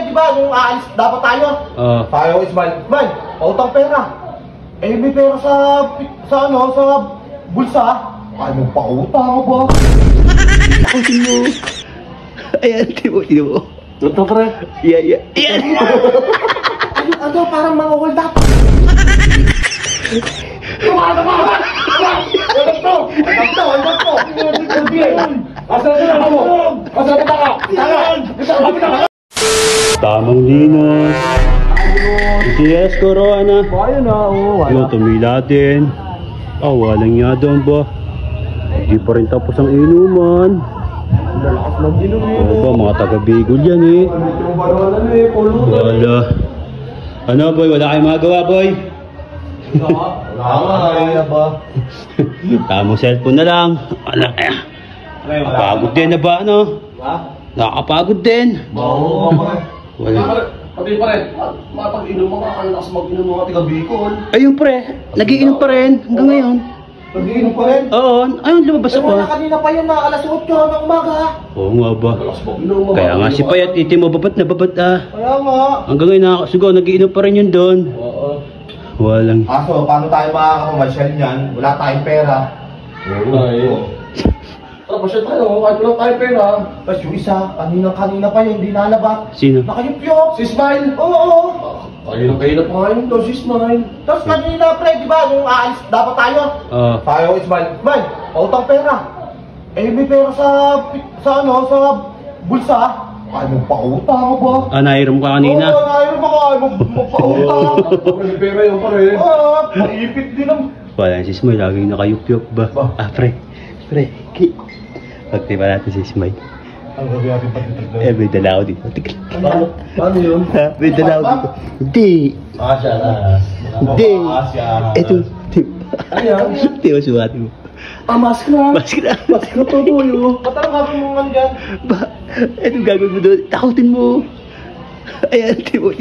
di ba? Nung aalis dapat tayo. Tayo, Ismael. Ismael, pautang pera. Eh, may pera sa bulsa. Ay, mo pautang ba? Takutin mo. Ayan, timo. Totoo, pre. Yeah. Ano, parang mga hold up. Ano to? Tamang linos. Yes, corona. Ayun na, oo. Yung tumila din. Walang nga doon ba? Hindi pa rin tapos ang inuman. Lalakas ng inumin. Ba, mga taga-Bigol yan eh. Wala. Ano boy, wala kayong magawa boy? Wala ba? Tamang cellphone na lang. Wala kaya. Nakapagod din na ba ano? Nakakapagod din. Wala. Pati pa rin, mapag-inom mga kalakas mag-inom mga taga-Bicol. Ayun pre, nagiinom pa rin hanggang ngayon. Nag-iinom pa rin? Oo, ayun lumabas Pero pa. kanina pa yun na alas 8 ng umaga. Oo nga ba? Kaya nga si Payat, iti mo babat Kaya nga. Hanggang ngayon nakakasugaw, nagiinom pa rin yun doon. Oo. Walang. So, paano tayo makakamasyal niyan? Wala tayong pera. Oo nga eh. Tara, masyal tayo. Kahit wala tayong pera. Tapos yung isa, kanina pa yun, hindi nalabas. Sino? Nakayup-yup. Si Smile. Oo. Kanina pa nga yun daw si Smile. Tapos kanina, pre, di ba? Nung aalis dapat tayo. Tayo, Smile. Smile, pautang pera. Eh, may pera sa bulsa. Ay, mo pautang ba? Nahiram ka kanina? Oo, nahiram ako. Ay, mo pautang. May pera yun pa rin. Maipit din ang... Wala si Smile, laging nakayup-yup ba? Pre. Pagtiba natin si Smile. Ang gabi natin pagtitignan. May dala ako dito. Paano yun? May dala ako dito. Hindi. Asya na. Hindi. Ito. Ayan. Hindi mo sumatin mo. Mask na. Mask na. Mask na to yun. Ba't anong gagawin mo nga dyan? Anong gagawin mo doon? Takutin mo. Ayan, timo.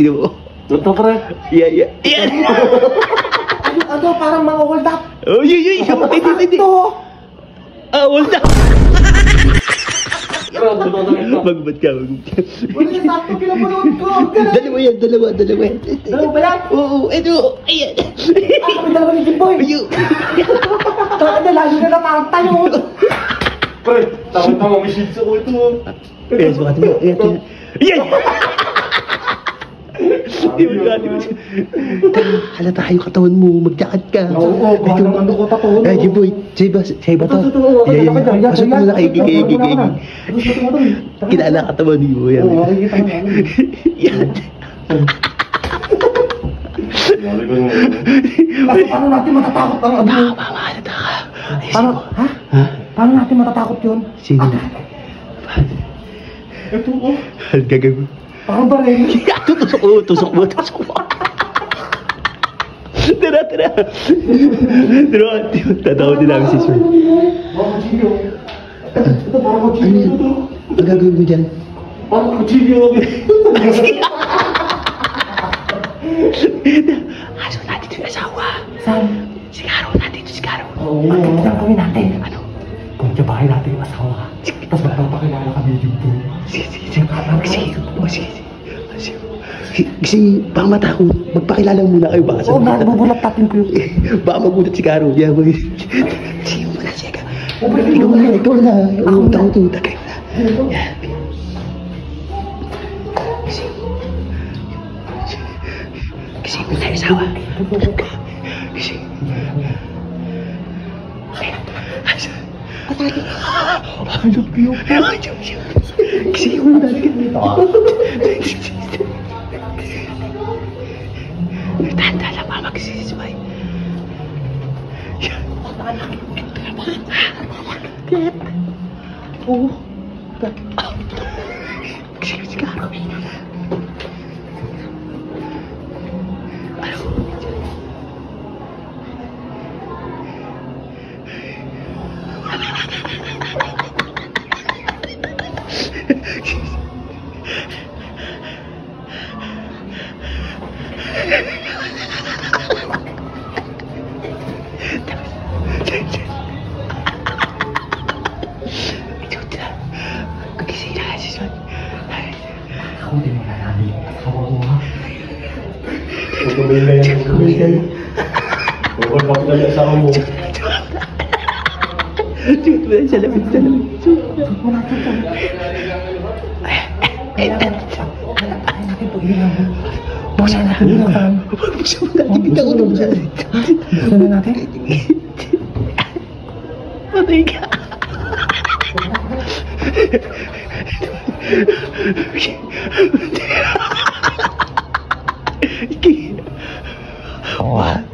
Totoo, pre. Yeah. Ano, parang mga hold up. Oh, yun. Hindi. Hold up. Magbad ka. Wala na sakto pinapanood ko. Dalawa yan. Dalawa ba yan? Oo, ito. Ayan. May dalawa ni Jimboy. Ayun. Taka na, lalo na natakot tayo. Pre, takot na mga machines ako ito. Ayan, sumatin mo. Ayan. Halata yung katawan mo, magjakad ka. Oo, gano'n ano ko tatawan. Ay, Jimboy, sa'yo ba to? Pasok mo na kayo, gigi. Kilala katawan mo, yan. Oo, makikita mo. Yan. Paano natin matatakot ang ano? Halata ka. Paano natin matatakot yun? Sino? Ito ko. Gagawin. Parang ba rin? Tusok mo. Tara. Tatawa din namin si Sir. Parang kutsilyo. Ito parang kutsilyo ito. Ang gagawin mo dyan? Parang kutsilyo. Aso natin yung asawa. Saan? Sigaro natin yung sigaro. Oo. Ang gagawin natin. Ano? Pumunta bahay natin yung asawa. Tapos magpapakilala kami yung Jimboy. Sige. Kasi baka matakot, magpakilala muna kayo baka Oo nga, mabulat natin ko yun. Baka magulat si Caro. Yeah, boy. Sige mo na, sige. Ikaw na. Utang-utang kayo na. Yeah. Kasi mo tayo asawa. Kasi. Kasi mo na. Tanda lang ba magsisismay? Bakit? Oo. Kasi Caro. Tutuloy na yan. Tutuloy kayo. Huwag pa pala sa mo. Cute mo yan, salamit. Buksan natin. Patay ka. What?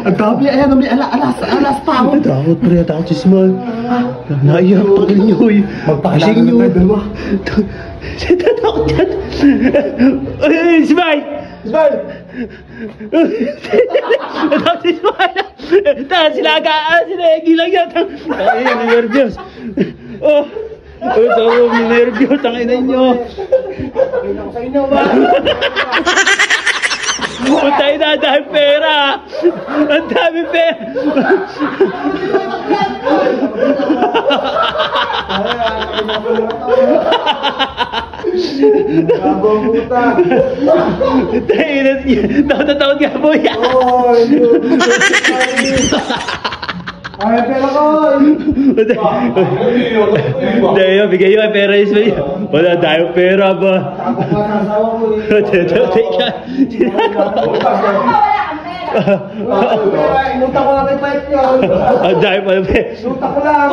Ang gabi, ayan, alas pa ako. Takot pre, takot si Smile. Naiyak, takot niyo eh. Magpakilala na tayo, dalawa. Takot yan. Smile! Ismael! Takot si Smile. Sila Egi lang yan. Ay, nervyos. Oh, tawag ni nervyos, tangin na inyo. Sa inyo ba? Putay na, ang dami pera! Ang dami pera! Gabang puta! Tayo na, taon nga po yan! Ay, pera ko! Tayo, bigay yung pera Ismail. Wala tayong pera ba? Ako nga nasawa ko eh. Teka, Inuta ko lang kay Pipe yun. ang dami pa ng pera. Inuta ko lang.